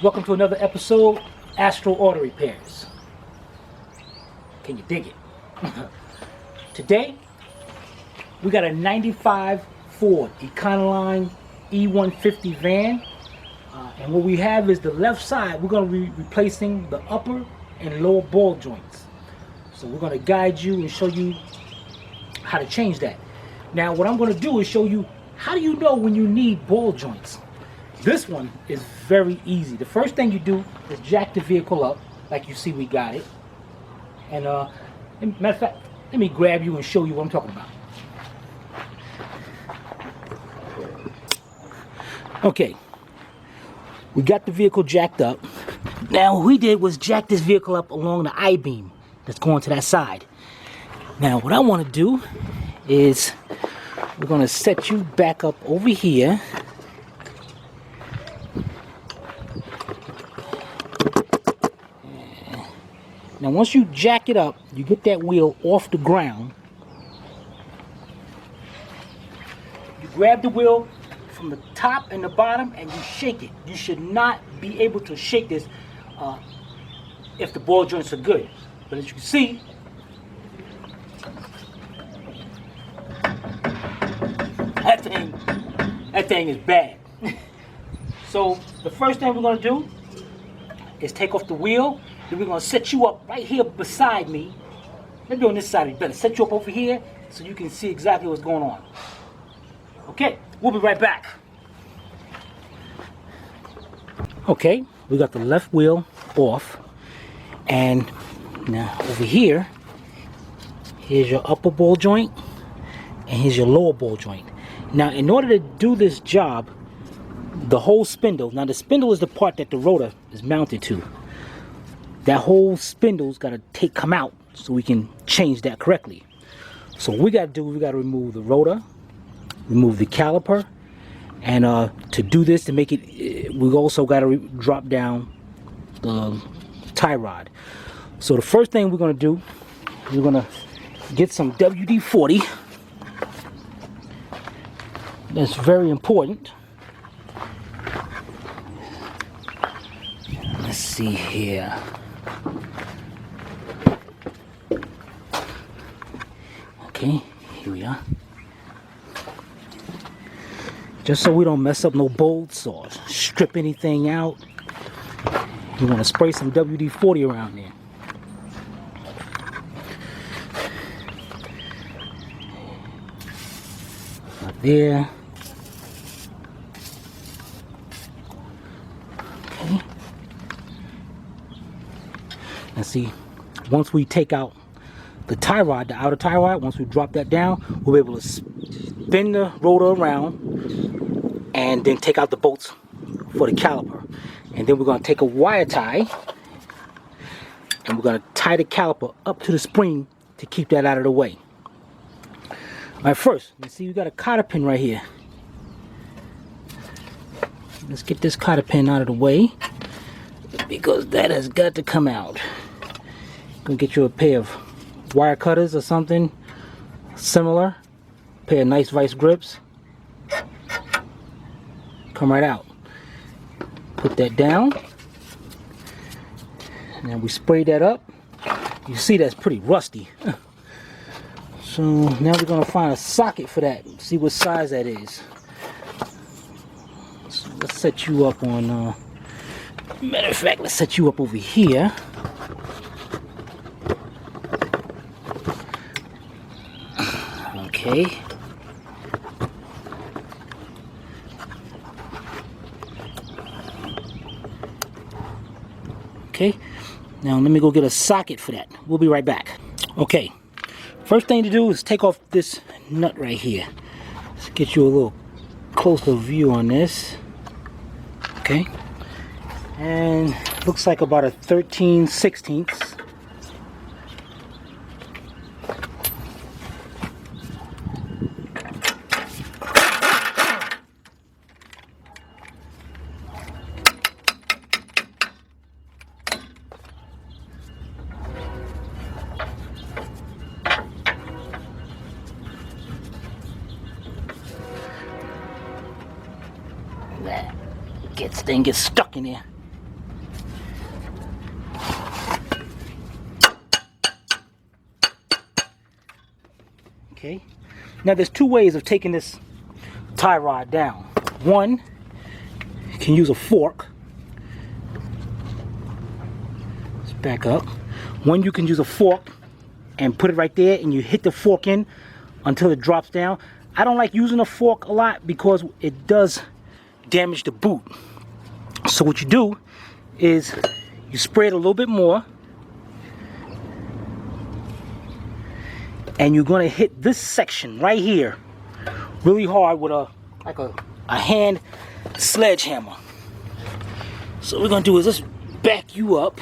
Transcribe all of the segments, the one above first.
Welcome to another episode, Astro Auto Repairs. Can you dig it? Today, we got a 95 Ford Econoline E150 van. And what we have is the left side, we're going to be replacing the upper and lower ball joints. So we're going to guide you and show you how to change that. Now what I'm going to do is show you how do you know when you need ball joints. This one is very easy. The first thing you do is jack the vehicle up like you see we got it. And matter of fact, let me grab you and show you what I'm talking about. Okay, we got the vehicle jacked up. Now what we did was jack this vehicle up along the I-beam that's going to that side. Now what I want to do is we're going to set you back up over here. Now once you jack it up, you get that wheel off the ground. You grab the wheel from the top and the bottom and you shake it. You should not be able to shake this if the ball joints are good. But as you can see, that thing is bad. So the first thing we're going to do is take off the wheel. Then we're going to set you up right here beside me. Maybe on this side, we better set you up over here so you can see exactly what's going on. Okay, we'll be right back. Okay, we got the left wheel off. And now over here, here's your upper ball joint and here's your lower ball joint. Now in order to do this job, the whole spindle, now the spindle is the part that the rotor is mounted to. That whole spindle's got to come out so we can change that correctly. So what we got to do, we got to remove the rotor, remove the caliper, and to do this, to make it, we also got to drop down the tie rod. So the first thing we're going to do, we're going to get some WD-40. That's very important. Let's see here. Okay, here we are. Just so we don't mess up no bolts or strip anything out, you want to spray some WD-40 around there. Right there. Okay. And see, once we take out the tie rod, the outer tie rod, once we drop that down, we'll be able to spin the rotor around and then take out the bolts for the caliper. And then we're going to take a wire tie and we're going to tie the caliper up to the spring to keep that out of the way. Alright, first, you see we got a cotter pin right here. Let's get this cotter pin out of the way because that has got to come out. Gonna get you a pair of wire cutters or something similar, pair of nice vice grips. Come right out. Put that down, and then we spray that up. You see that's pretty rusty. So now we're gonna find a socket for that. See what size that is. So let's set you up on. Matter of fact, let's set you up over here. Okay. Okay. Now let me go get a socket for that. We'll be right back. Okay. First thing to do is take off this nut right here. Let's get you a little closer view on this. Okay. And looks like about a 13/16. That thing gets stuck in there. Okay. Now there's two ways of taking this tie rod down. One, you can use a fork. Let's back up. One, you can use a fork and put it right there, and you hit the fork in until it drops down. I don't like using a fork a lot because it does damage the boot. So what you do is you spray it a little bit more, and you're going to hit this section right here really hard with a hand sledgehammer. So what we're going to do is just back you up,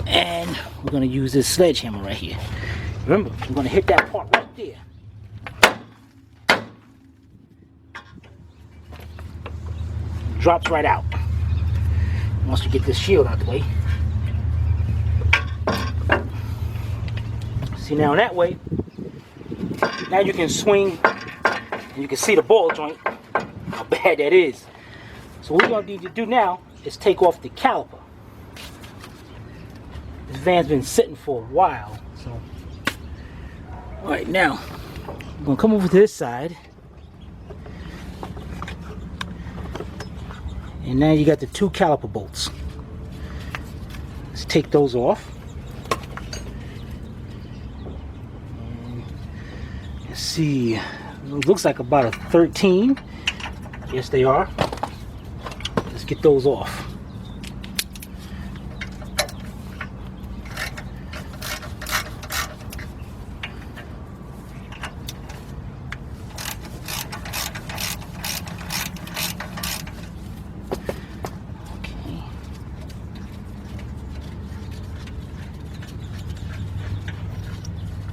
and we're going to use this sledgehammer right here. Remember, we're going to hit that part right there. Drops right out. Once you get this shield out the way. See, now that way, now you can swing and you can see the ball joint, how bad that is. So what we're going to need to do now is take off the caliper. This van's been sitting for a while, so. Alright, now, I'm going to come over to this side. And now you got the two caliper bolts. Let's take those off. And let's see, it looks like about a 13. Yes, they are. Let's get those off.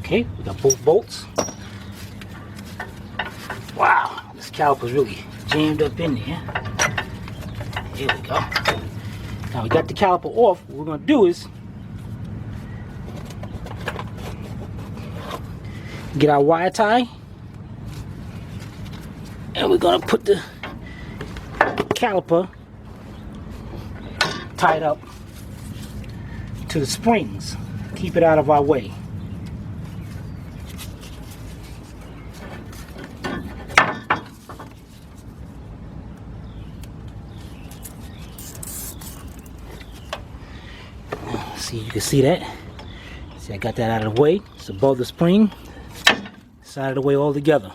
Okay, we got both bolts. Wow, this caliper's really jammed up in there. Here we go. Now we got the caliper off. What we're going to do is get our wire tie, and we're going to put the caliper tied up to the springs. Keep it out of our way. See, you can see that. See, I got that out of the way. It's above the spring. It's out of the way altogether.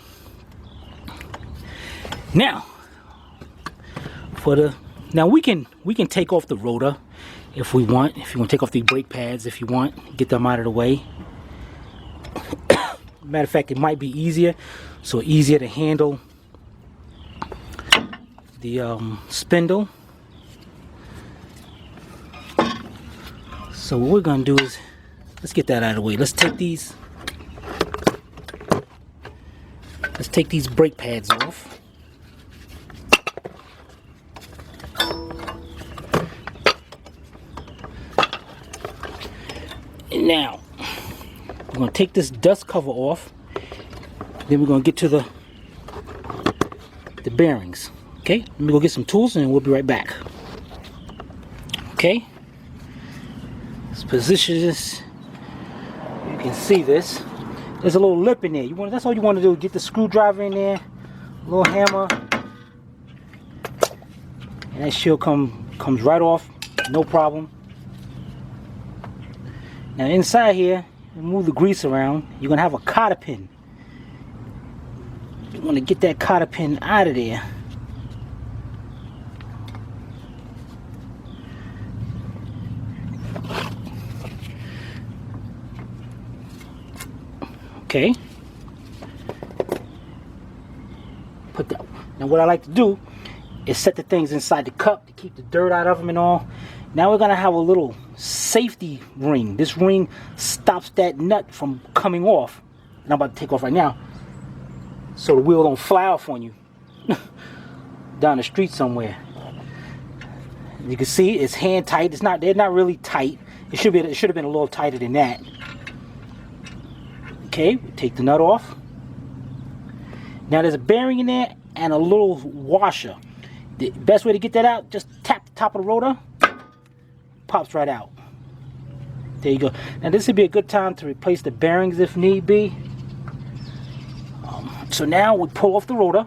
Now, we can take off the rotor if we want. If you want to take off the brake pads, if you want, get them out of the way. Matter of fact, it might be easier, so easier to handle the spindle. So what we're going to do is, let's get that out of the way. Let's take these brake pads off. And now, we're going to take this dust cover off. Then we're going to get to the bearings. Okay, let me go get some tools and we'll be right back. Okay. Position this. You can see this. There's a little lip in there. That's all you want to do. Get the screwdriver in there, a little hammer, and that shield comes right off, no problem. Now inside here, move the grease around. You're gonna have a cotter pin. You want to get that cotter pin out of there. Okay. Put that. Now what I like to do is set the things inside the cup to keep the dirt out of them and all. Now we're gonna have a little safety ring. This ring stops that nut from coming off. And I'm about to take off right now, so the wheel don't fly off on you down the street somewhere. You can see it's hand tight. They're not really tight. It should have been a little tighter than that. Okay, we take the nut off. Now there's a bearing in there and a little washer. The best way to get that out, just tap the top of the rotor, pops right out. There you go. Now this would be a good time to replace the bearings if need be. So now we pull off the rotor.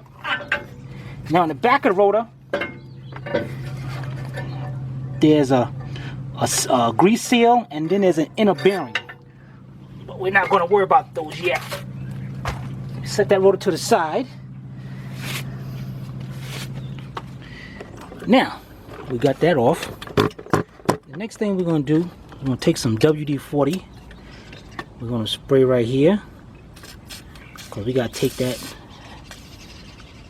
Now in the back of the rotor, there's a grease seal, and then there's an inner bearing. But we're not going to worry about those yet. Set that rotor to the side. Now, we got that off. The next thing we're going to do, we're going to take some WD-40. We're going to spray right here, because we got to take that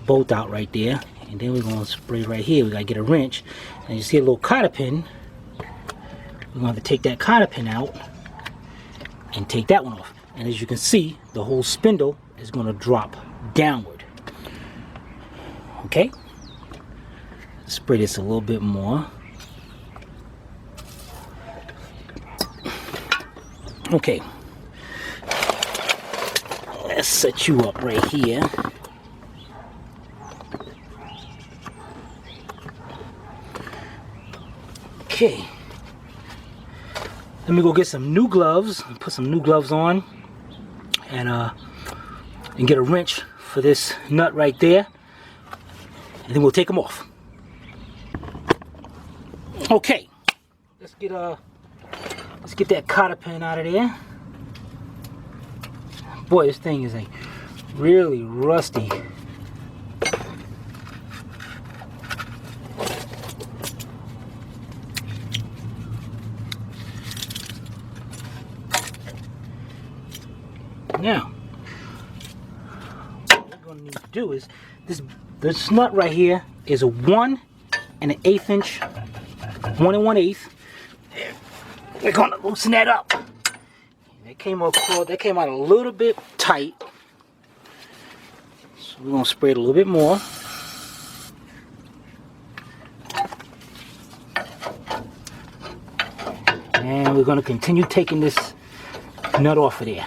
bolt out right there. And then we're going to spray right here. We got to get a wrench. And you see a little cotter pin. We're going to take that cotter pin out and take that one off. And as you can see, the whole spindle is going to drop downward. Okay? Spray this a little bit more. Okay. Let's set you up right here. Okay. Let me go get some new gloves, put some new gloves on, and get a wrench for this nut right there, and then we'll take them off. Okay, let's get that cotter pin out of there. Boy, this thing is really rusty. Now, what we're going to need to do is, this nut right here is a 1 1/8 inch, 1 1/8. We're going to loosen that up. That came out a little bit tight. So we're going to spray it a little bit more. And we're going to continue taking this nut off of there.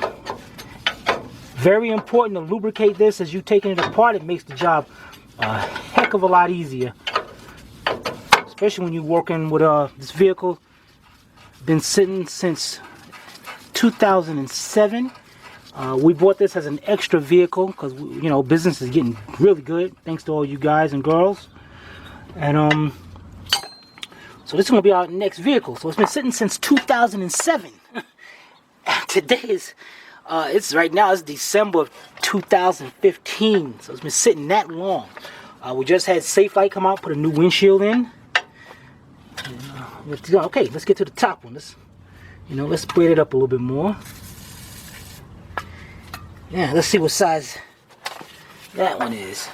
Very important to lubricate this as you're taking it apart. It makes the job a heck of a lot easier, especially when you're working with this vehicle. Been sitting since 2007. We bought this as an extra vehicle because, you know, business is getting really good thanks to all you guys and girls. And so this is going to be our next vehicle. So it's been sitting since 2007. Today is right now it's December of 2015, so it's been sitting that long. We just had Safe Light come out, put a new windshield in. And, okay, let's get to the top one. Let's spread it up a little bit more. Yeah, let's see what size that one is.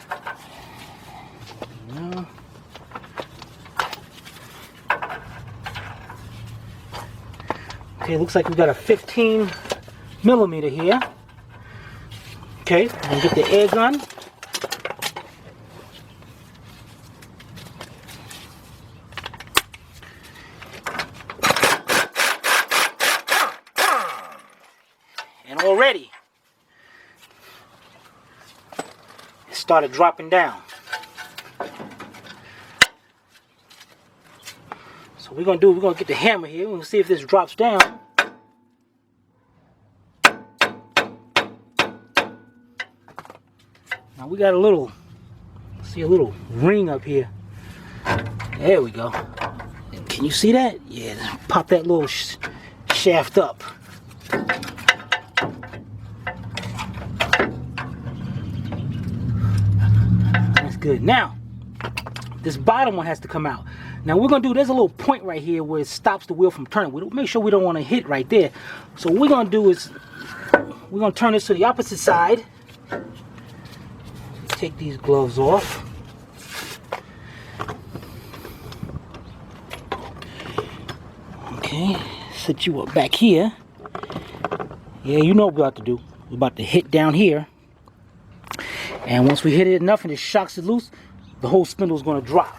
Okay, looks like we got a 15 millimeter here. Okay, and get the air gun. And already it started dropping down. So we're gonna get the hammer here. We'll see if this drops down. Now we got a little ring up here. There we go. Can you see that? Yeah, pop that little shaft up. That's good. Now, this bottom one has to come out. Now we're gonna do, there's a little point right here where it stops the wheel from turning. We'll make sure we don't want to hit right there. So what we're gonna do is, we're gonna turn this to the opposite side. Take these gloves off. Okay, set you up back here. Yeah, you know what we're about to do. We're about to hit down here. And once we hit it enough and it shocks it loose, the whole spindle is going to drop.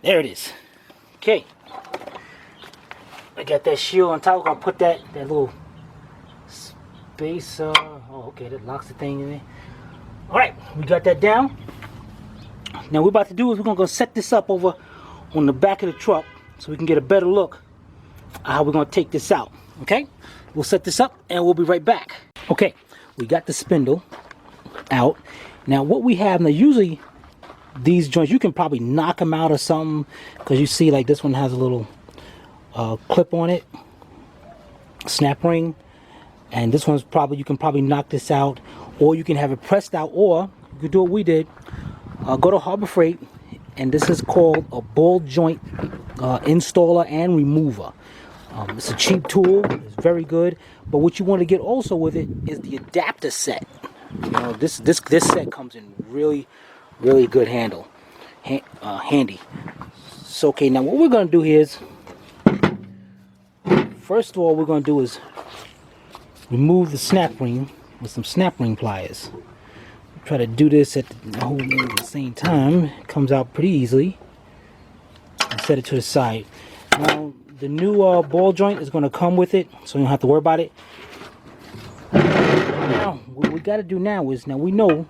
There it is. Okay. I got that shield on top. I'm going to put that little base, oh, okay, that locks the thing in there. All right, we got that down. Now what we're about to do is we're gonna go set this up over on the back of the truck so we can get a better look at how we're gonna take this out, okay? We'll set this up and we'll be right back. Okay, we got the spindle out. Now what we have, now usually these joints, you can probably knock them out or something, because you see like this one has a little clip on it, snap ring, and this one's probably, you can probably knock this out, or you can have it pressed out, or you could do what we did, go to Harbor Freight, and this is called a ball joint installer and remover. It's a cheap tool, it's very good, but what you want to get also with it is the adapter set. You know, this set comes in really good handy. So okay, now what we're going to do here is, first of all, we're going to do is remove the snap ring with some snap ring pliers. Try to do this at the same time. It comes out pretty easily. And set it to the side. Now the new ball joint is going to come with it, so you don't have to worry about it. Now what we got to do now is, now we know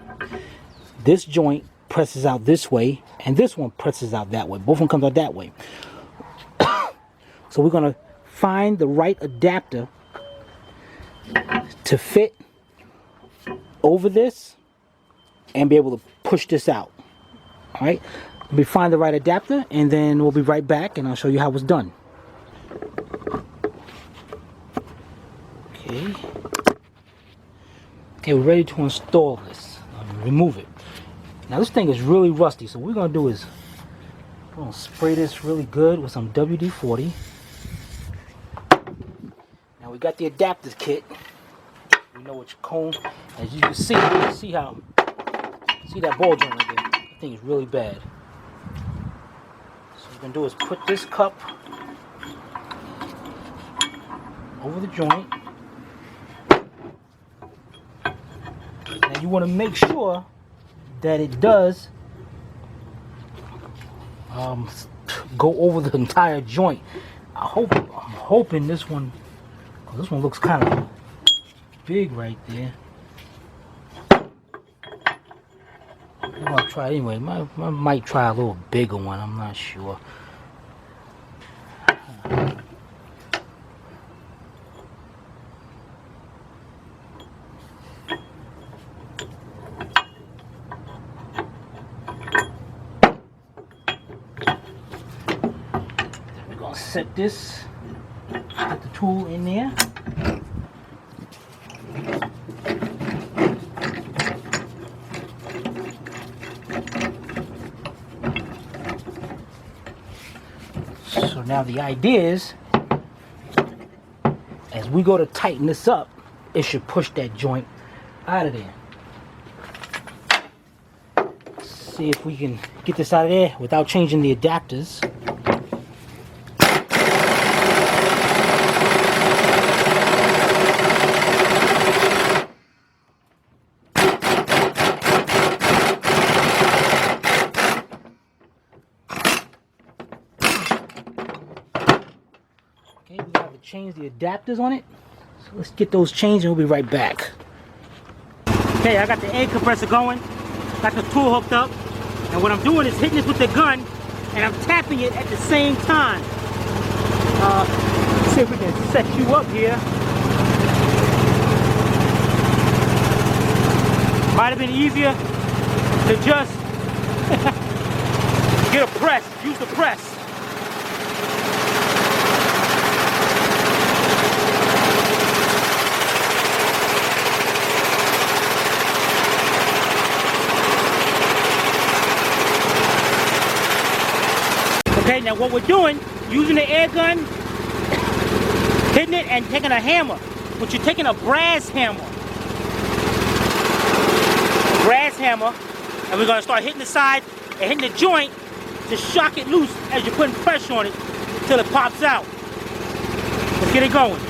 this joint presses out this way and this one presses out that way. Both of them comes out that way. So we're going to find the right adapter to fit over this and be able to push this out. All right, we find the right adapter and then we'll be right back and I'll show you how it's done. Okay, we're ready to install this. Remove it. Now this thing is really rusty, so what we're gonna do is we're gonna spray this really good with some WD-40. Now we got the adapter kit. We know which cone. As you can see, see that ball joint right there. That thing is really bad. So what we're gonna do is put this cup over the joint. Now you want to make sure that it does go over the entire joint. I'm hoping this one looks kind of big right there. I'm gonna try it anyway. I might try a little bigger one. I'm not sure. Set this, put the tool in there. So now the idea is, as we go to tighten this up, it should push that joint out of there. Let's see if we can get this out of there without changing the adapters. Okay, we have to change the adapters on it. So let's get those changed and we'll be right back. Okay, I got the air compressor going. Got the tool hooked up. And what I'm doing is hitting this with the gun and I'm tapping it at the same time. Let's see if we can set you up here. Might have been easier to just get a press, use the press. Okay, now what we're doing, using the air gun, hitting it and taking a hammer, but you're taking a brass hammer. And we're gonna start hitting the side and hitting the joint to shock it loose as you're putting pressure on it until it pops out. Let's get it going.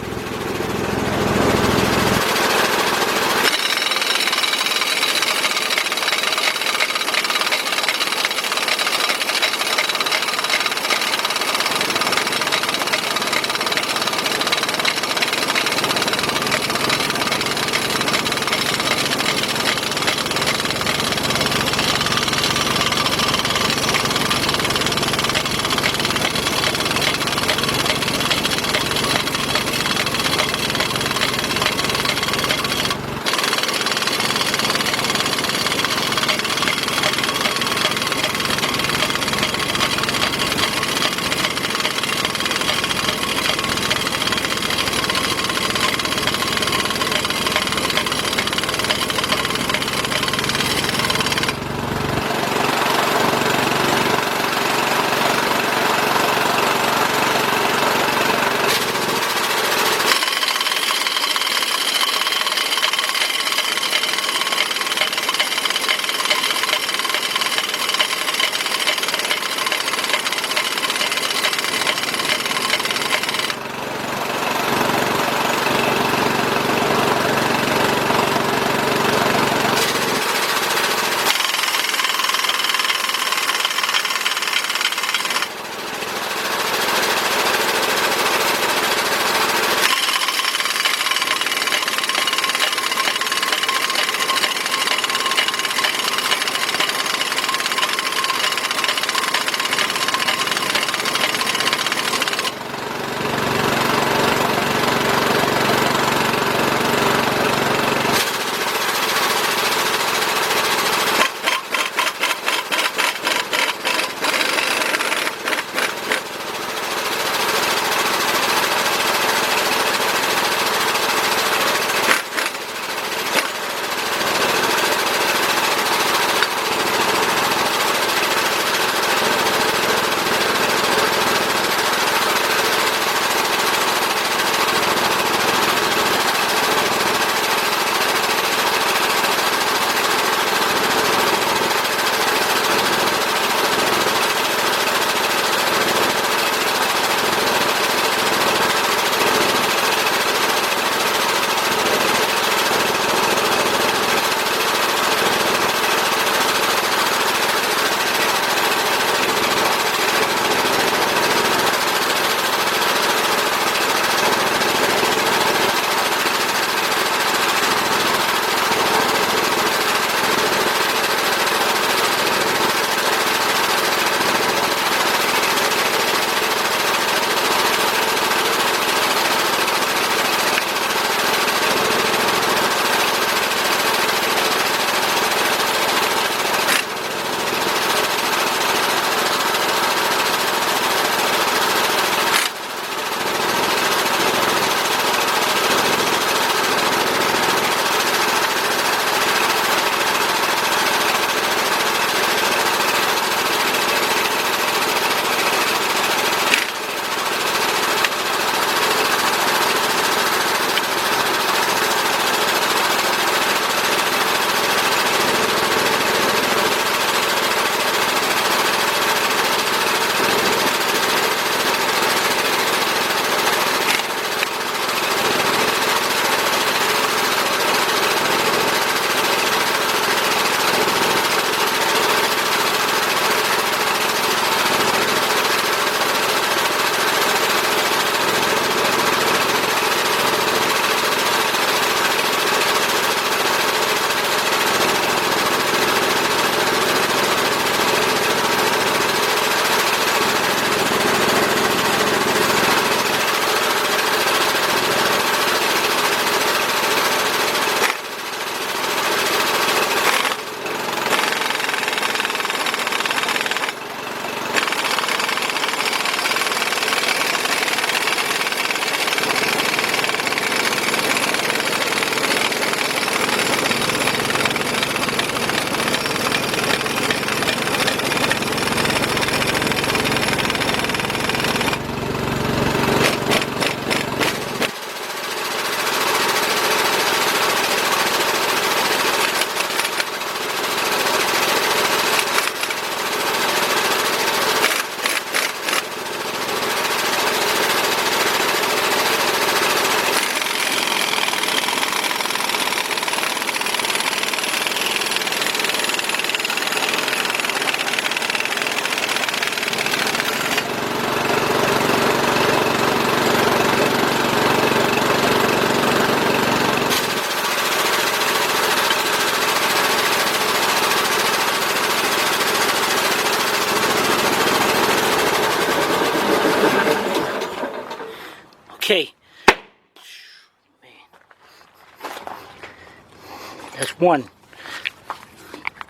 That's one.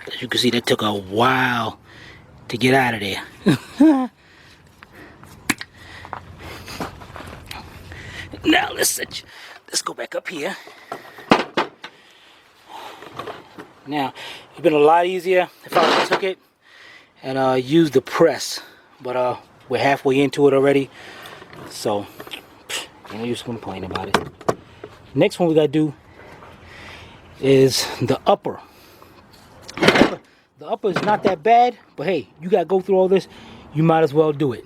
As you can see, that took a while to get out of there. Now let's go back up here. Now it'd been a lot easier if I took it and used the press, but we're halfway into it already, so ain't no use complaining about it. Next one we gotta do is the upper. The upper is not that bad, but hey, you gotta go through all this, you might as well do it.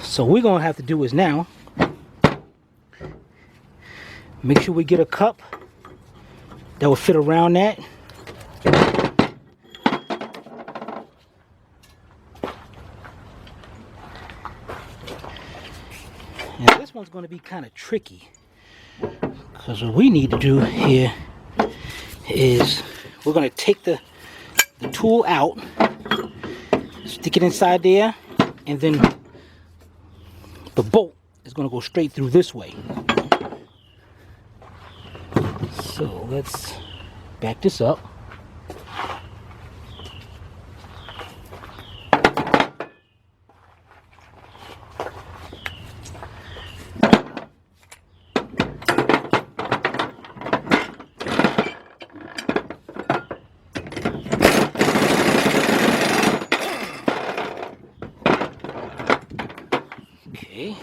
So what we're gonna have to do is now make sure we get a cup that will fit around that. And this one's going to be kind of tricky, because what we need to do here is we're going to take the tool out, stick it inside there, and then the bolt is going to go straight through this way. So let's back this up. Okay.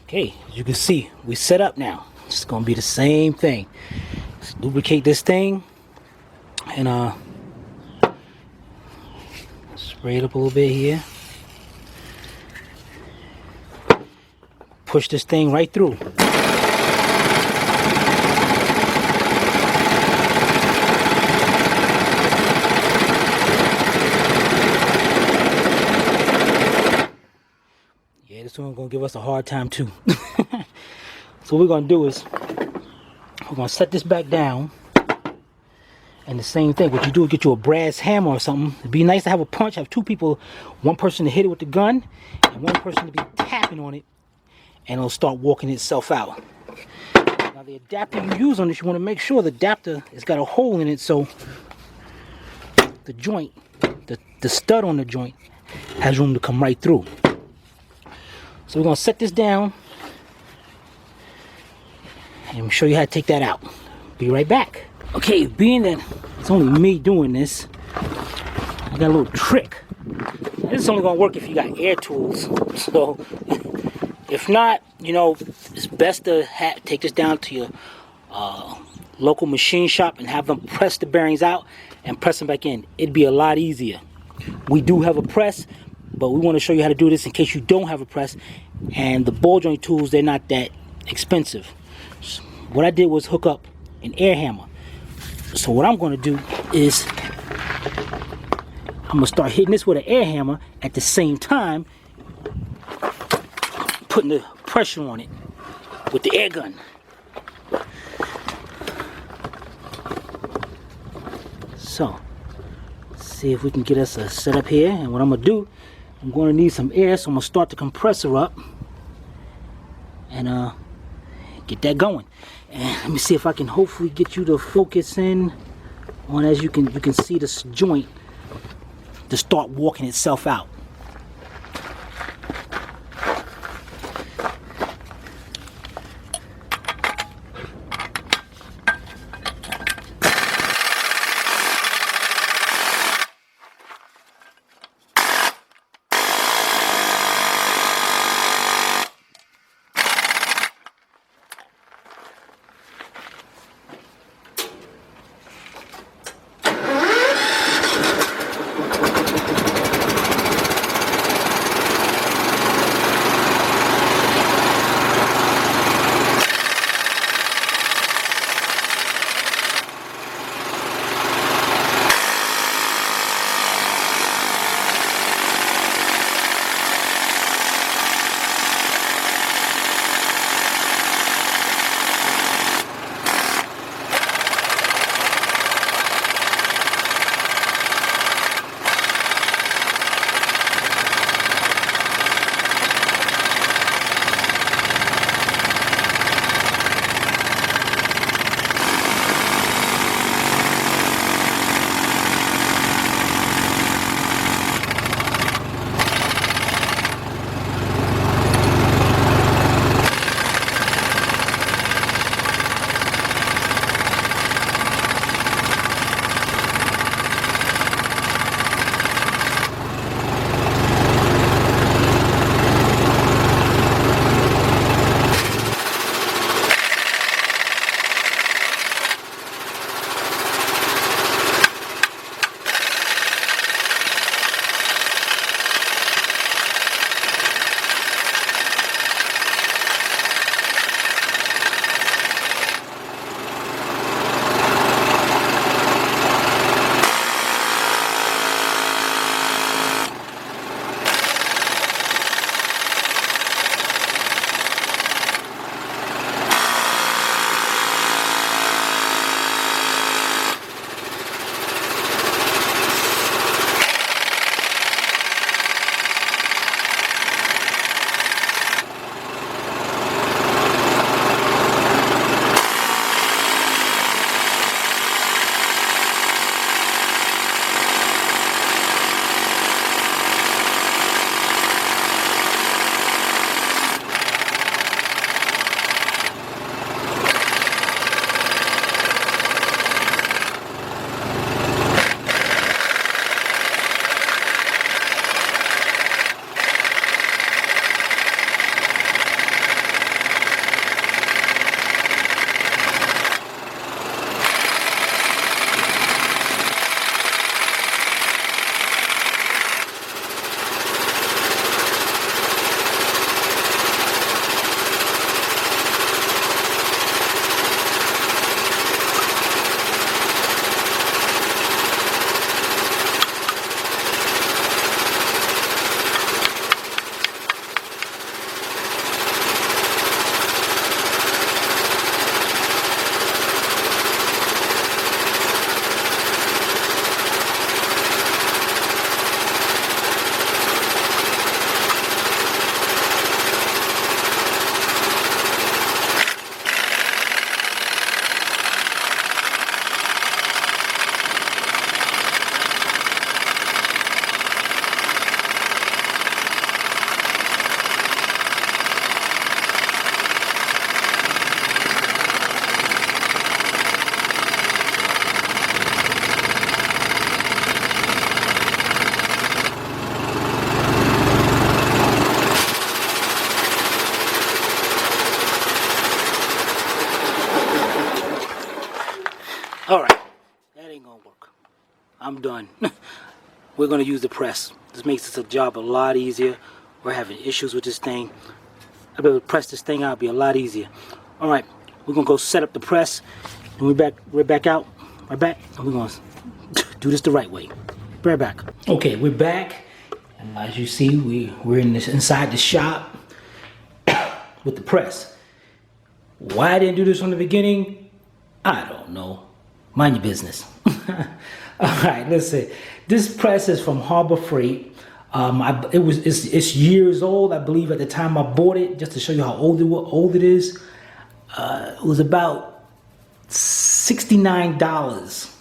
Okay, as you can see, we set up now. It's gonna be the same thing. Let's lubricate this thing and spray it up a little bit here. Push this thing right through. Yeah, this one's gonna give us a hard time too. So what we're gonna do is we're gonna set this back down, and the same thing. What you do is get you a brass hammer or something. It'd be nice to have a punch, have two people, one person to hit it with the gun and one person to be tapping on it, and it'll start walking itself out. Now the adapter you use on this, you want to make sure the adapter has got a hole in it, so the joint, the stud on the joint has room to come right through. So we're gonna set this down and show you how to take that out. Be right back. Okay, being that it's only me doing this, I got a little trick. This is only gonna work if you got air tools. So if not, you know, it's best to take this down to your local machine shop and have them press the bearings out and press them back in. It'd be a lot easier. We do have a press, but we want to show you how to do this in case you don't have a press. And the ball joint tools, they're not that expensive. So what I did was hook up an air hammer. So what I'm going to do is I'm going to start hitting this with an air hammer at the same time putting the pressure on it with the air gun. So let's see if we can get us a setup here. And what I'm going to do, I'm going to need some air, so I'm going to start the compressor up and get that going. And let me see if I can hopefully get you to focus in on, as you can see this joint to start walking itself out. I'm done. We're going to use the press. This makes this job a lot easier. We're having issues with this thing. I'll be able to press this thing out, it'll be a lot easier. All right, we're going to go set up the press. And we're back out. We're back. And we're going to do this the right way. Be right back. Okay, we're back. And as you see, we're inside the shop with the press. Why I didn't do this from the beginning, I don't know. Mind your business. All right, listen. This press is from Harbor Freight. It's years old, I believe, at the time I bought it. Just to show you how old it is. It was about $69.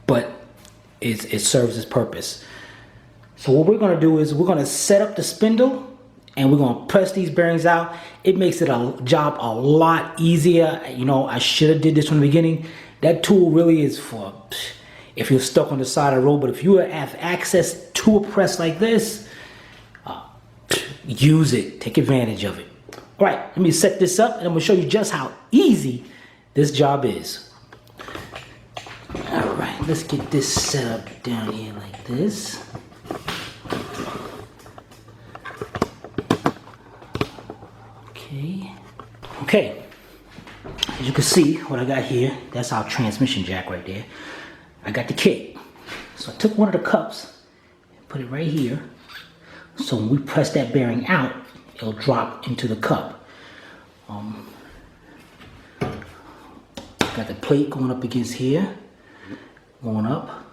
But it serves its purpose. So what we're going to do is we're going to set up the spindle and we're going to press these bearings out. It makes it a job a lot easier. You know, I should have did this from the beginning. That tool really is for if you're stuck on the side of the road. But if you have access to a press like this, use it. Take advantage of it. All right, let me set this up and I'm going to show you just how easy this job is. All right, let's get this set up down here like this. Okay, as you can see what I got here, that's our transmission jack right there. I got the kit. So I took one of the cups and put it right here. So when we press that bearing out, it'll drop into the cup. Got the plate going up against here, going up.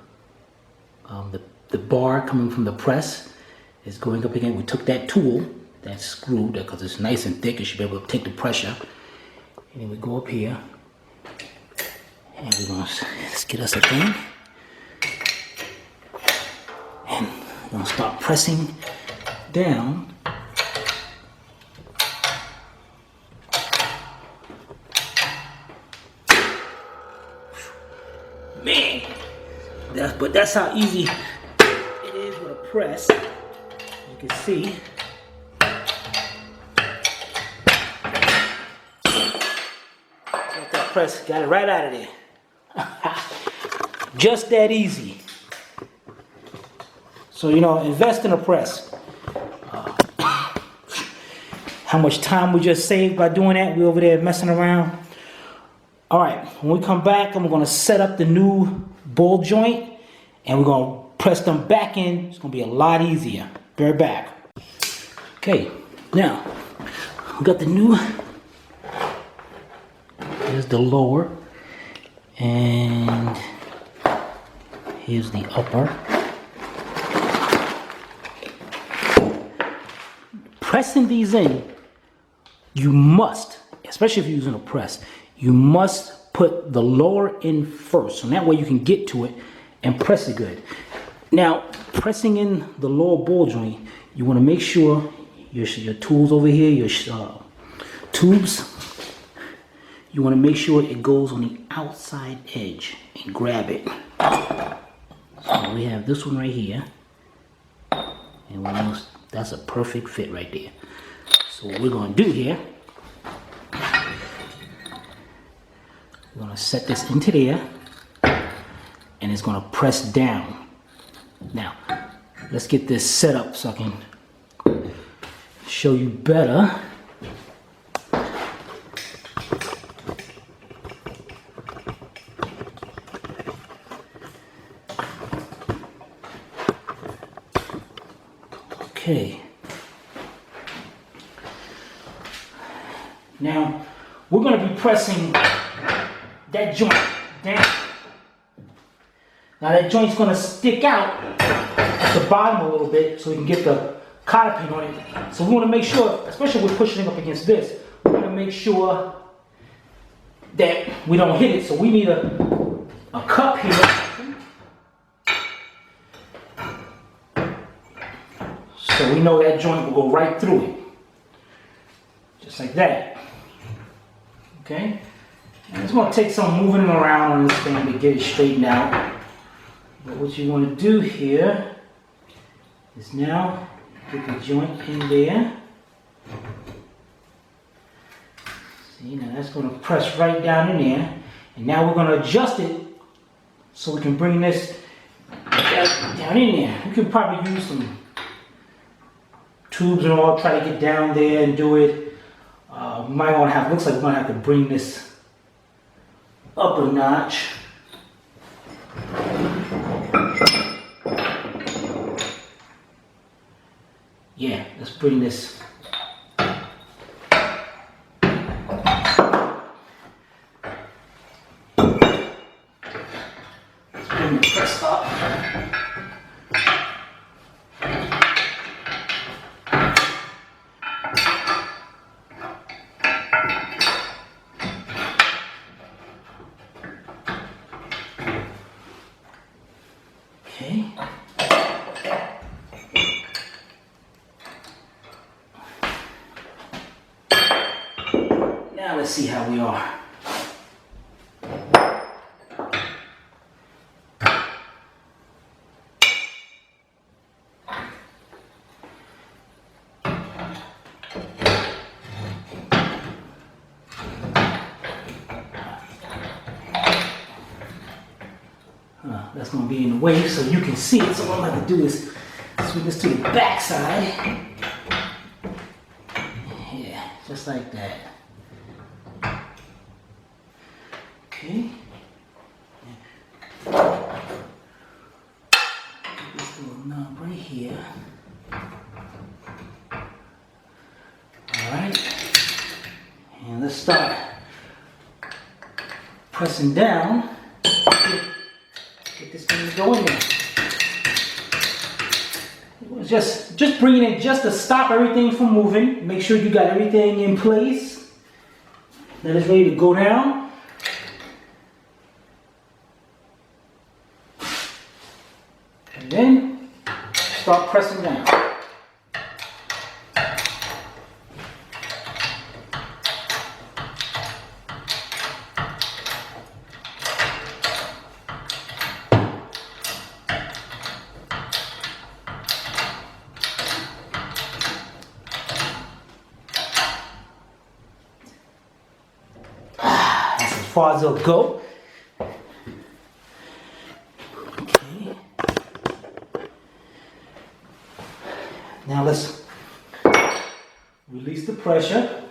The bar coming from the press is going up again. We took that tool, that screw, because it's nice and thick, you should be able to take the pressure. And then we go up here, and we're gonna let's get us a thing, and we're gonna start pressing down. Man, but that's how easy it is with a press. You can see. Press, got it right out of there. Just that easy. So, you know, invest in a press. How much time we just saved by doing that? We over there messing around. All right, when we come back, I'm going to set up the new ball joint and we're going to press them back in. It's going to be a lot easier. Be right back. Okay, now we got the new. Here's the lower, and here's the upper. Pressing these in, you must, especially if you're using a press, you must put the lower in first, so that way you can get to it and press it good. Now, pressing in the lower ball joint, you want to make sure your tools over here, your tubes, you want to make sure it goes on the outside edge and grab it. So we have this one right here. And that's a perfect fit right there. So what we're going to do here, we're going to set this into there. And it's going to press down. Now, let's get this set up so I can show you better. Okay. Now, we're going to be pressing that joint down. Now that joint's going to stick out at the bottom a little bit so we can get the cotter pin on it. So we want to make sure, especially with pushing it up against this, we want to make sure that we don't hit it. So we need a cup here. So we know that joint will go right through it. Just like that. Okay? And it's going to take some moving around on this thing to get it straightened out. But what you want to do here is now get the joint in there. See, now that's going to press right down in there. And now we're going to adjust it so we can bring this down in there. You can probably use some tubes and all, try to get down there and do it. Might want to have, looks like we're going to have to bring this up a notch. Yeah, let's bring this. Let's bring the press up. Okay. Now let's see how we are. That's going to be in the way so you can see it. So what I'm going to do is swing this to the back side. Yeah, just like that. Okay. This little knob right here. Alright. And let's start pressing down. Get this thing to go in there. Just bring it in just to stop everything from moving. Make sure you got everything in place. Then it's ready to go down. And then start pressing down. As far as it'll go. Okay. Now let's release the pressure.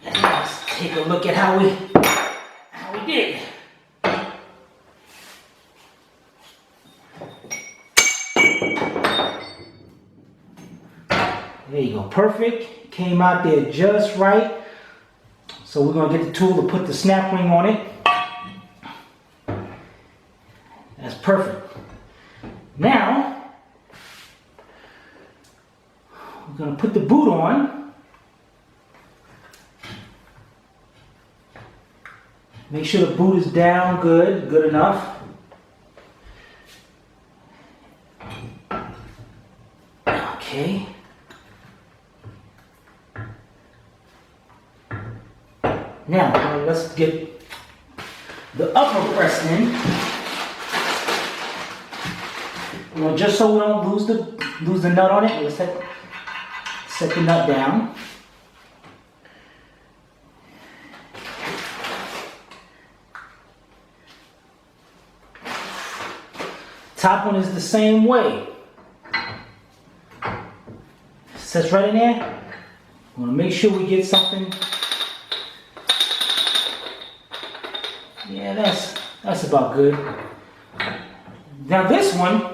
And let's take a look at how we did. There you go, perfect. Came out there just right. So we're gonna get the tool to put the snap ring on it. That's perfect. Now, we're gonna put the boot on. Make sure the boot is down good enough. Okay. Now, let's get the upper press in. Well, just so we don't lose the nut on it, we'll set the nut down. Top one is the same way. Sets right in there. We want to make sure we get something. Yeah, that's about good. Now this one.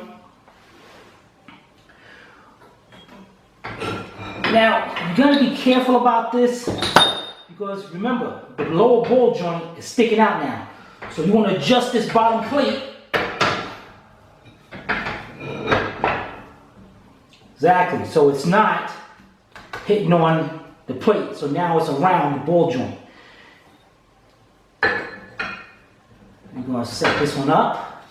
Now you gotta be careful about this because remember the lower ball joint is sticking out now. So you want to adjust this bottom plate. Exactly. So it's not hitting on the plate. So now it's around the ball joint. I'm going to set this one up.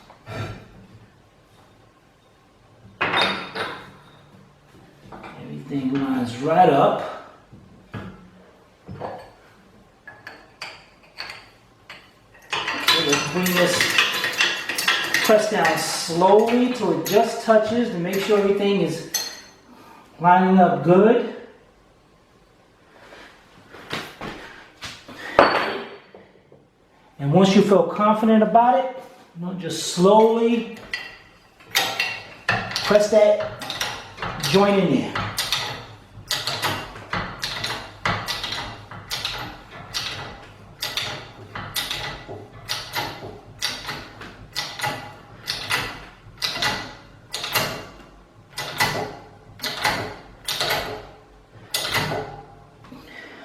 Everything lines right up. Okay, let's bring this press down slowly till it just touches to make sure everything is lining up good. And once you feel confident about it, just slowly press that joint in there.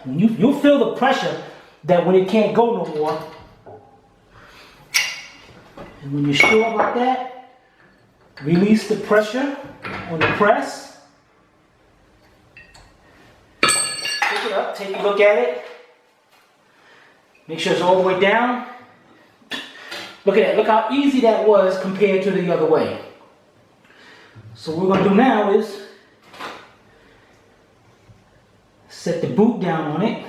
You'll feel the pressure that when it can't go no more. And when you're sure about that, release the pressure on the press. Pick it up, take a look at it. Make sure it's all the way down. Look at that, look how easy that was compared to the other way. So what we're going to do now is set the boot down on it.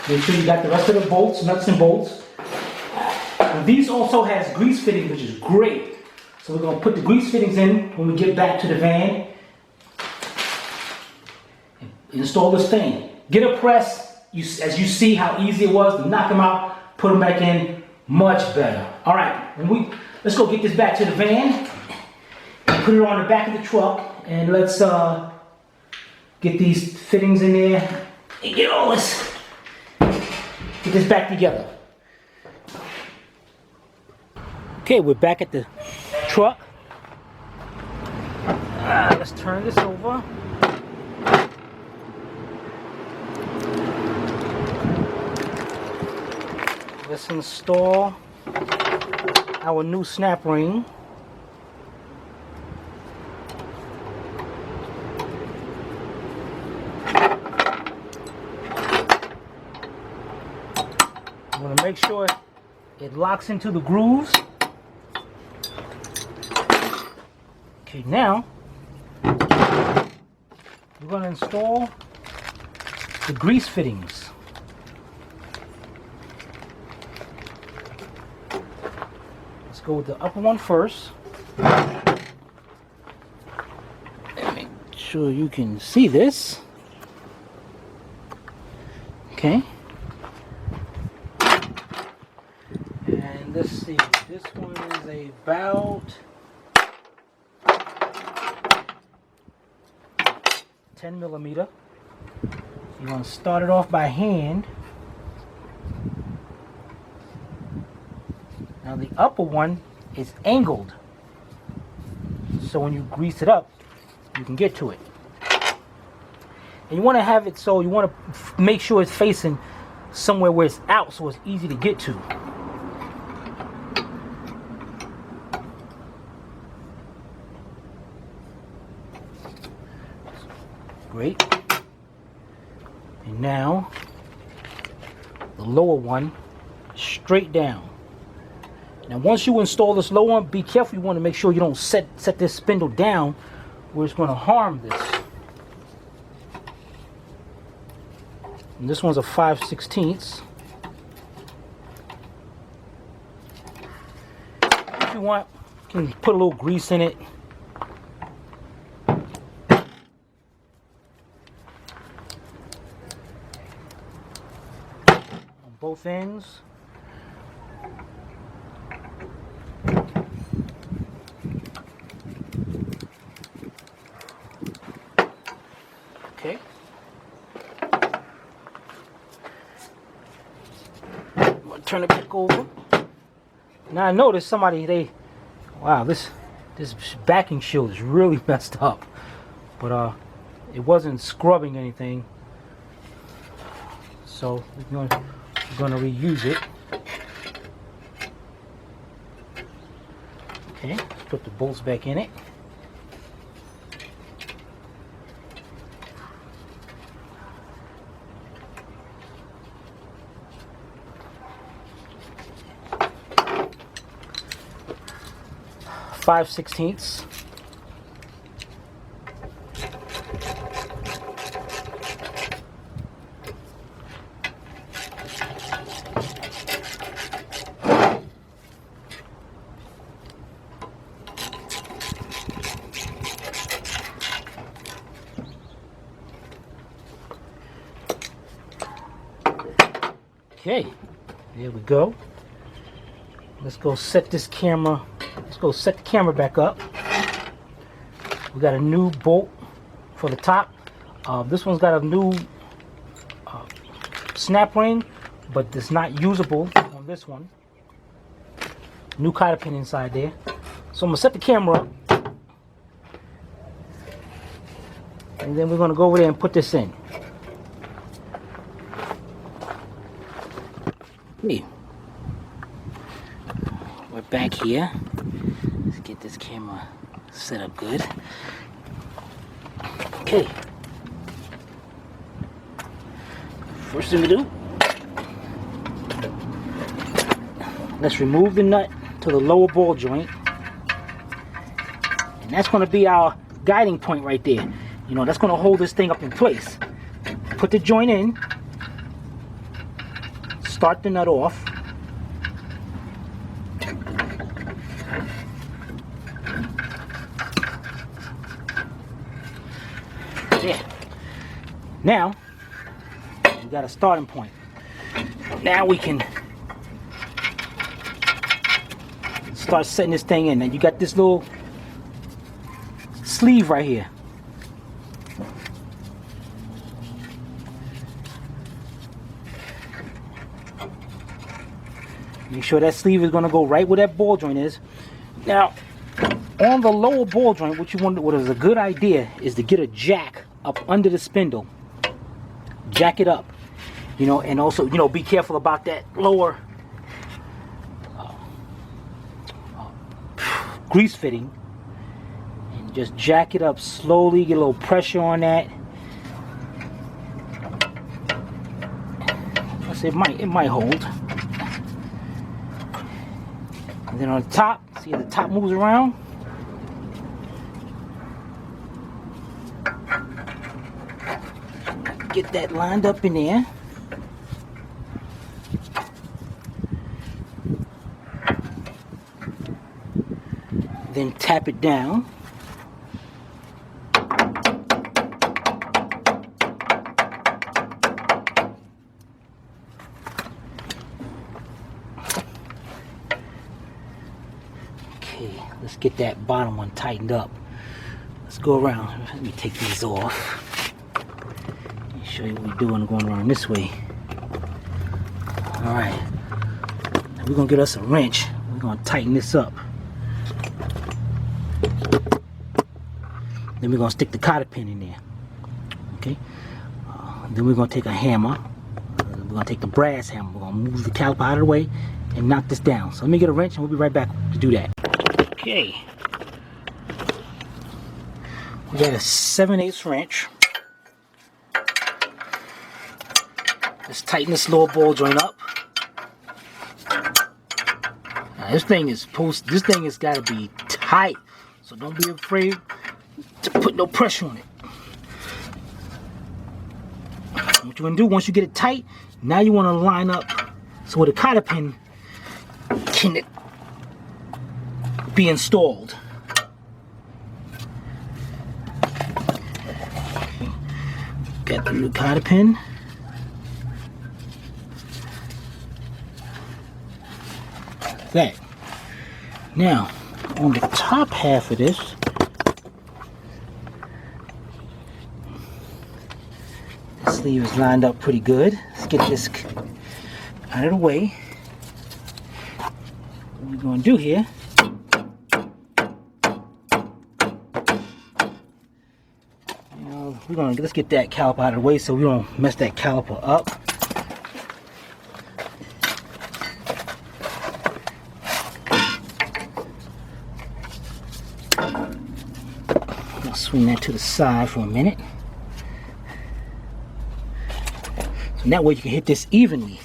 Make sure you got the rest of the bolts, nuts and bolts. And these also has grease fittings, which is great. So we're going to put the grease fittings in when we get back to the van. And install this thing. Get a press, as you see how easy it was to knock them out, put them back in, much better. All right, let's go get this back to the van. Put it on the back of the truck, and let's get these fittings in there and get all this. Get this back together. Okay, we're back at the truck. Let's turn this over. Let's install our new snap ring. I'm going to make sure it locks into the grooves. Okay, now we're going to install the grease fittings. Let's go with the upper one first. And make sure you can see this. Okay. And let's see, this one is about 10 millimeter. You're going to start it off by hand. Now the upper one is angled, so when you grease it up, you can get to it. And you want to have it so you want to make sure it's facing somewhere where it's out, so it's easy to get to. Great. And now the lower one straight down. Now once you install this lower one, be careful. You want to make sure you don't set this spindle down where it's going to harm this. And this one's a 5/16. If you want, you can put a little grease in it. Both ends. Okay. I'm gonna turn it back over. Now I noticed wow, this backing shield is really messed up, but it wasn't scrubbing anything, so we're going to reuse it. Okay, let's put the bolts back in it. Five/16. Okay, there we go. Let's go set this camera. Let's go set the camera back up. We got a new bolt for the top. This one's got a new snap ring, but it's not usable on this one. New cotter pin inside there. So I'm gonna set the camera up, and then we're gonna go over there and put this in. Okay. We're back here. Let's get this camera set up good. Okay. First thing we do, let's remove the nut to the lower ball joint. And that's going to be our guiding point right there. You know, that's going to hold this thing up in place. Put the joint in. Start the nut off. There. Now, we got a starting point. Now we can start setting this thing in. And you got this little sleeve right here. Make sure that sleeve is going to go right where that ball joint is. Now, on the lower ball joint, what is a good idea is to get a jack up under the spindle. Jack it up. You know, and also, you know, be careful about that lower grease fitting. And just jack it up slowly, get a little pressure on that. It might hold. And then on the top, see how the top moves around? Get that lined up in there. Then tap it down. Let's get that bottom one tightened up. Let's go around. Let me take these off. Let me show you what we're doing going around this way. Alright. We're going to get us a wrench. We're going to tighten this up. Then we're going to stick the cotter pin in there. Okay. Then we're going to take a hammer. We're going to take the brass hammer. We're going to move the caliper out of the way and knock this down. So let me get a wrench and we'll be right back to do that. Okay, we got a 7/8 wrench. Let's tighten this lower ball joint up. Now, this thing has got to be tight, so don't be afraid to put no pressure on it. What you want to do once you get it tight, now you want to line up so where the cotter pin can be installed. Got the new cotter pin. That. Now, on the top half of this, the sleeve is lined up pretty good. Let's get this out of the way. What we're going to do here, let's get that caliper out of the way so we don't mess that caliper up. I'll swing that to the side for a minute. So that way you can hit this evenly.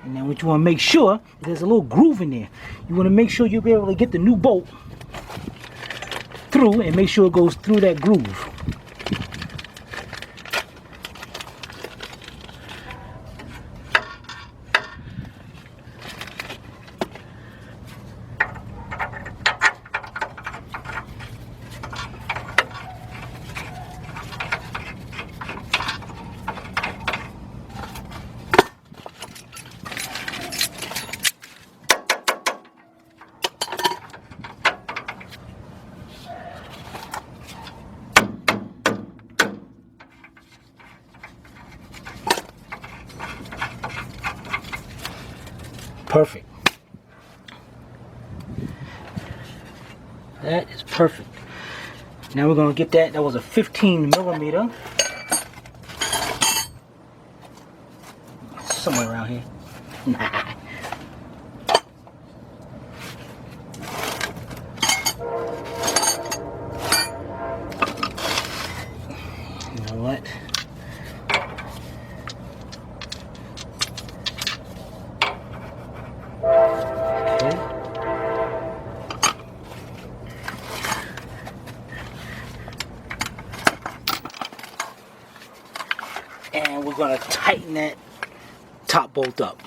And then what you want to make sure, there's a little groove in there. You want to make sure you'll be able to get the new bolt through and make sure it goes through that groove. perfect. That is perfect. Now we're going to get that. That was a 15 millimeter. Somewhere around here. Nah. You know what? Okay. And we're going to tighten that top bolt up.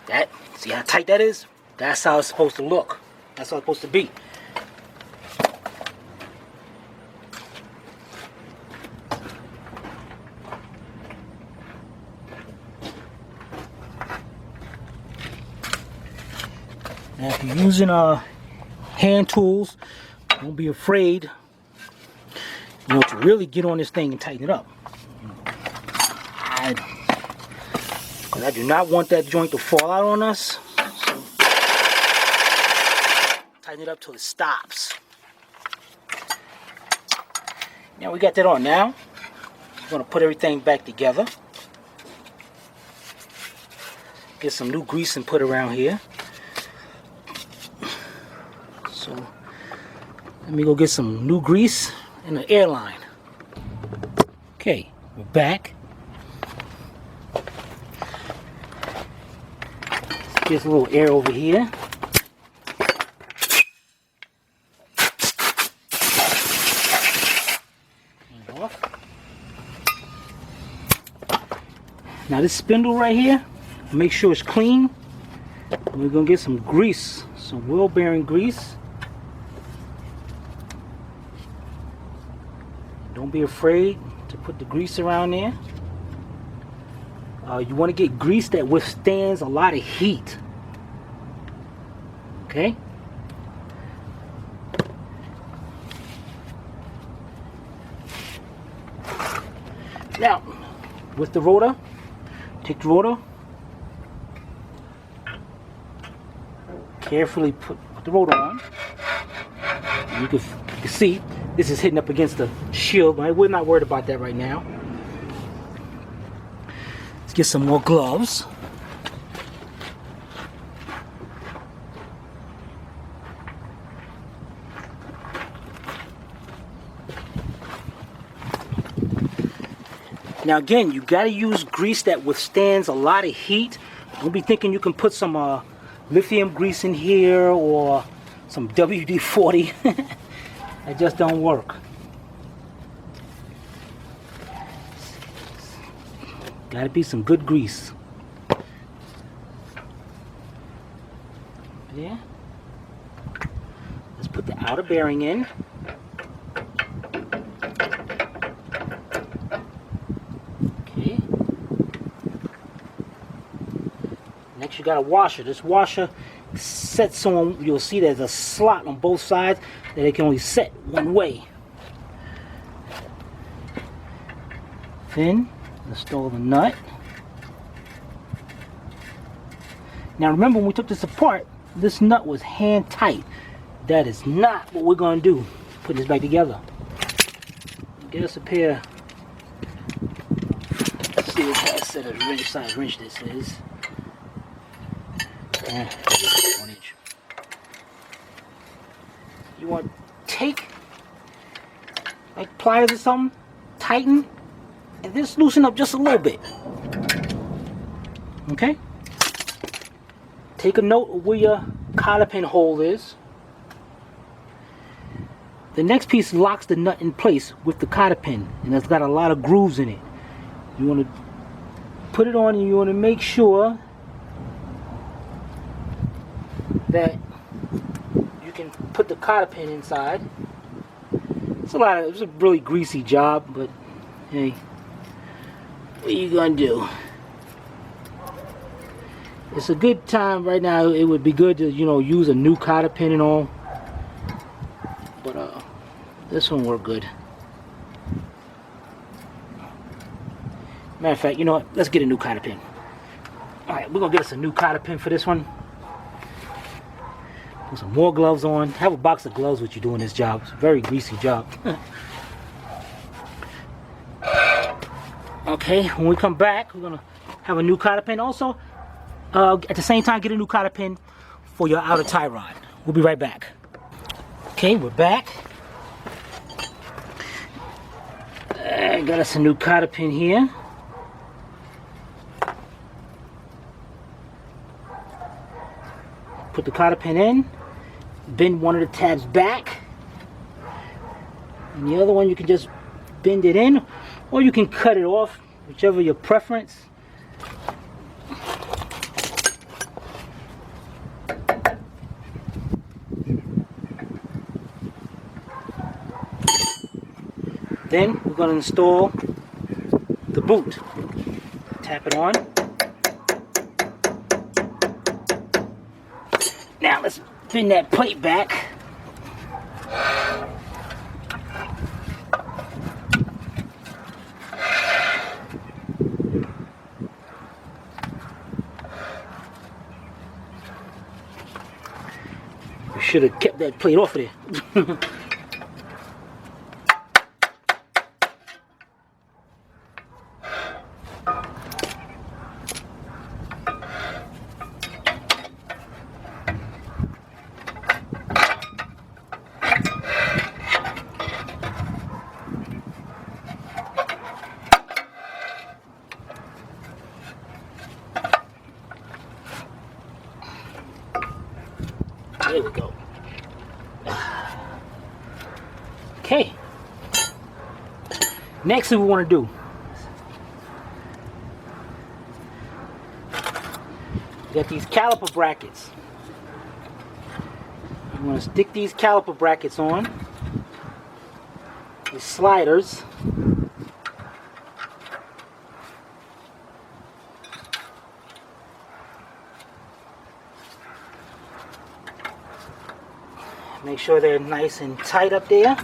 That, see how tight that is? That's how it's supposed to look. That's how it's supposed to be. Now if you're using hand tools, don't be afraid, you know, to really get on this thing and tighten it up. I do not want that joint to fall out on us. So tighten it up till it stops. Now we got that on. Now we're going to put everything back together. Get some new grease and put around here. So let me go get some new grease and an airline. Okay, we're back. Just a little air over here. Now this spindle right here, make sure it's clean. We're gonna get some grease, some wheel bearing grease. Don't be afraid to put the grease around there. You want to get grease that withstands a lot of heat. Okay? Now, with the rotor, take the rotor, carefully put the rotor on. You can see this is hitting up against the shield, but we're not worried about that right now. Let's get some more gloves. Now again, you got to use grease that withstands a lot of heat. Don't be thinking you can put some lithium grease in here or some WD-40. That just don't work. Gotta be some good grease. Yeah. Let's put the outer bearing in. Okay. Next you got a washer. This washer sets on, you'll see there's a slot on both sides that it can only set one way. Then install the nut. Now remember, when we took this apart, this nut was hand tight. That is not what we're going to do. Put this back together. Get us a pair. Let's see what set of wrench size wrench this is. 1 inch. You want to take like pliers or something, tighten, and just loosen up just a little bit. Okay? Take a note of where your collar pin hole is. The next piece locks the nut in place with the cotter pin, and it's got a lot of grooves in it. You want to put it on, and you want to make sure that you can put the cotter pin inside. It's a really greasy job, but hey, what are you gonna do? It's a good time right now. It would be good to, you know, use a new cotter pin and all, but this one worked good. Matter of fact, you know what? Let's get a new cotter pin. All right, we're gonna get us a new cotter pin for this one. Put some more gloves on. Have a box of gloves with you doing this job. It's a very greasy job. Okay, when we come back, we're gonna have a new cotter pin. Also, at the same time, get a new cotter pin for your outer tie rod. We'll be right back. Okay, we're back. Got us a new cotter pin here. Put the cotter pin in. Bend one of the tabs back. And the other one you can just bend it in, or you can cut it off, whichever your preference. Then we're going to install the boot. Tap it on. Now let's bend that plate back. We should have kept that plate off of there. There we go. Okay. Next thing we want to do. We got these caliper brackets. I'm going to stick these caliper brackets on. These sliders. Make sure they're nice and tight up there.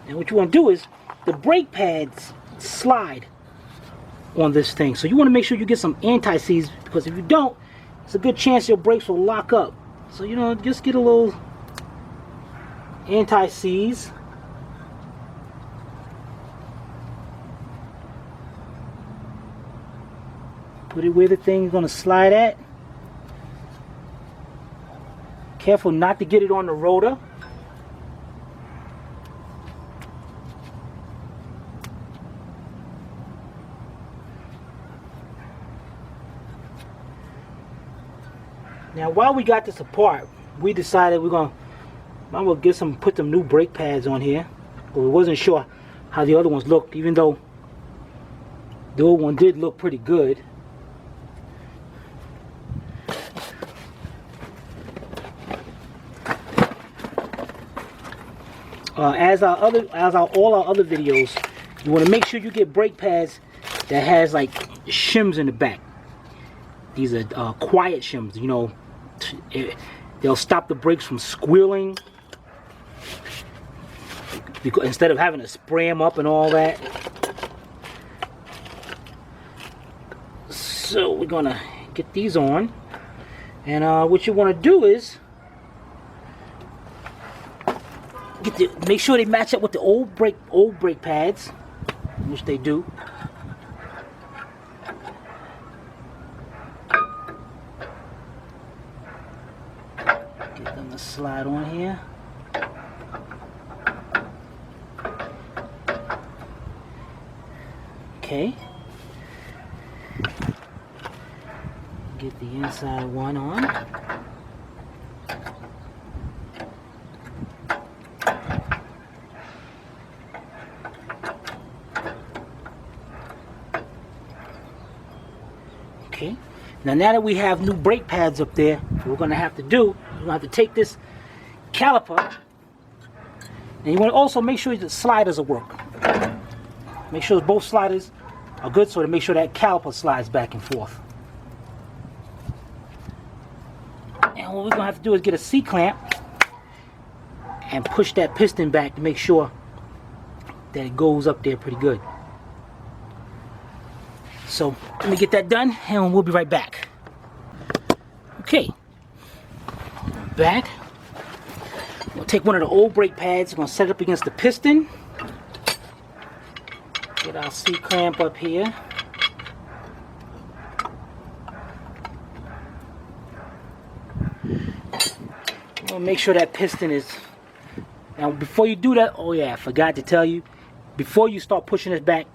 And what you want to do is the brake pads slide on this thing. So you want to make sure you get some anti-seize, because if you don't, it's a good chance your brakes will lock up. So, you know, just get a little anti-seize. Put it where the thing's going to slide at. Careful not to get it on the rotor. Now, while we got this apart, we decided I'm gonna put some new brake pads on here. But we wasn't sure how the other ones looked, even though the old one did look pretty good. As all our other videos, you want to make sure you get brake pads that has like shims in the back. These are quiet shims, you know. They'll stop the brakes from squealing, because instead of having to spray them up and all that. So we're gonna get these on, and what you want to do is make sure they match up with the old brake pads, which they do. Get them to slide on here. Okay. Get the inside one on. Okay. Now that we have new brake pads up there, what we're going to have to do, we're going to have to take this caliper, and you want to also make sure the sliders will work. Make sure both sliders are good, so to make sure that caliper slides back and forth. And what we're going to have to do is get a C-clamp and push that piston back to make sure that it goes up there pretty good. So let me get that done and we'll be right back. Okay, back. We'll take one of the old brake pads, we're going to set it up against the piston. Get our C-clamp up here. We'll make sure that piston is... Now before you do that, oh yeah, I forgot to tell you, before you start pushing this back,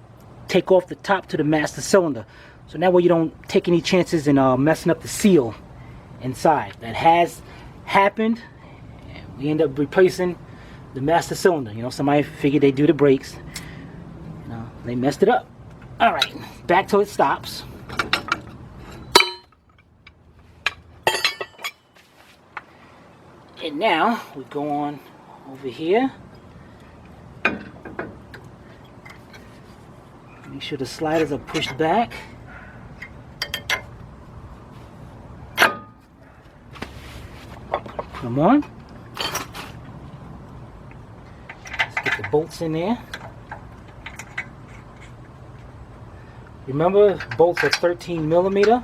take off the top to the master cylinder. So that way you don't take any chances in messing up the seal inside. That has happened. We end up replacing the master cylinder. You know, somebody figured they'd do the brakes. You know, they messed it up. Alright, back till it stops. And now we go on over here. Make sure the sliders are pushed back. Put them on. Let's get the bolts in there. Remember, bolts are 13 millimeter.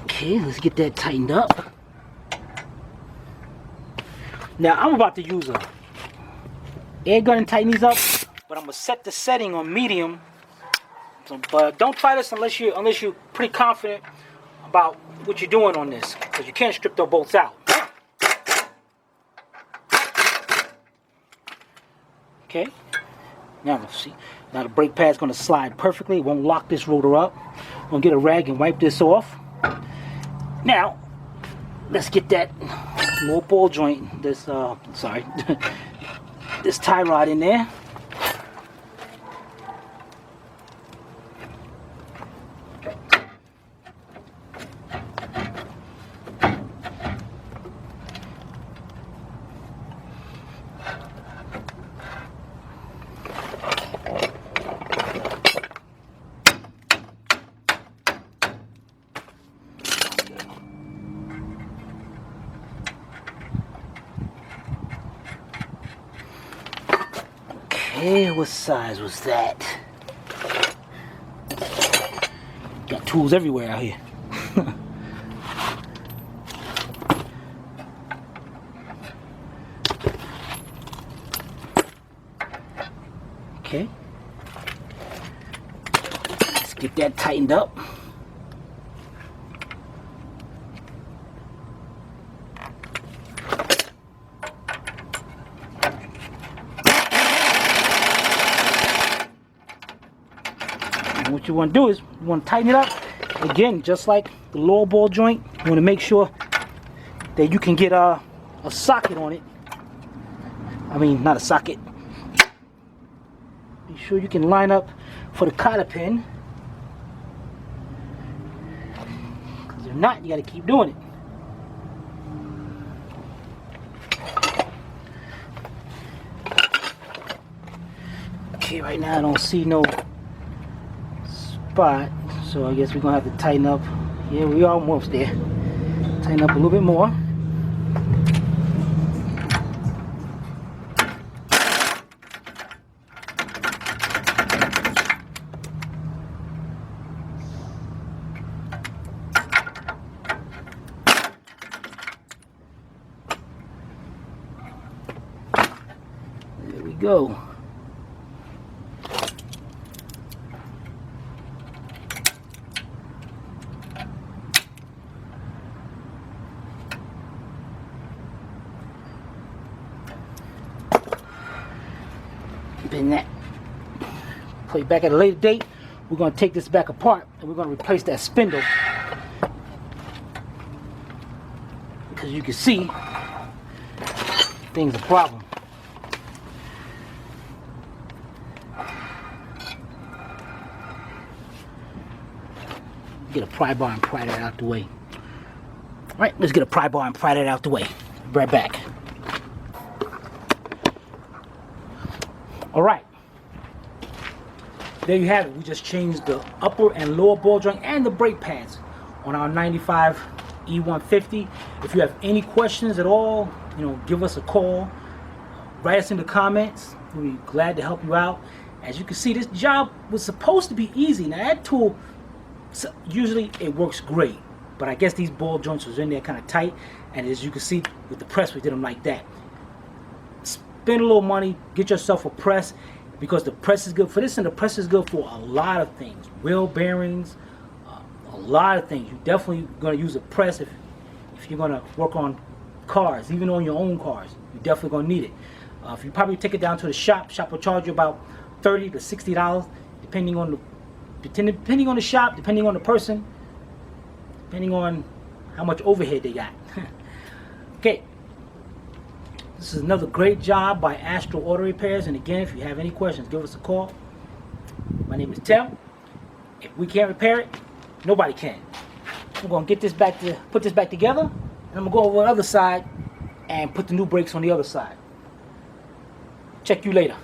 Okay, let's get that tightened up. Now I'm about to use a air gun and tighten these up, but I'm gonna set the setting on medium. So, but don't try this unless you're pretty confident about what you're doing on this, because you can't strip those bolts out. Okay. Now let's see. Now the brake pad's gonna slide perfectly. It won't lock this rotor up. I'm gonna get a rag and wipe this off. Now let's get that low ball joint, this this tie rod in there. Okay, what size was that? Got tools everywhere out here. Okay. Let's get that tightened up. What you want to do is you want to tighten it up again, just like the lower ball joint. You want to make sure that you can get a socket on it. I mean, not a socket. Be sure you can line up for the cotter pin, because if not, you got to keep doing it. Okay, right now I don't see no spot, so I guess we're gonna have to tighten up. Yeah, we are almost there. Tighten up a little bit more. There we go. Pin that. Play back at a later date. We're going to take this back apart and we're going to replace that spindle, because you can see thing's a problem. Get a pry bar and pry that out the way. Alright, let's get a pry bar and pry that out the way. Be right back. Alright. There you have it. We just changed the upper and lower ball joint and the brake pads on our 95 E150. If you have any questions at all, give us a call. Write us in the comments. We'll be glad to help you out. As you can see, this job was supposed to be easy. Now that tool, usually it works great, but I guess these ball joints was in there kind of tight, and as you can see with the press, we did them like that. Spend a little money, get yourself a press, because the press is good for this, and the press is good for a lot of things. Wheel bearings, a lot of things. You're definitely going to use a press if you're going to work on cars, even on your own cars. You're definitely going to need it. If you probably take it down to the shop will charge you about $30 to $60, depending on the shop, depending on the person, depending on how much overhead they got. Okay, this is another great job by Astro Auto Repairs, and again, if you have any questions, give us a call. My name is Tim. If we can't repair it, nobody can. I'm going to put this back together, and I'm going to go over the other side and put the new brakes on the other side. Check you later.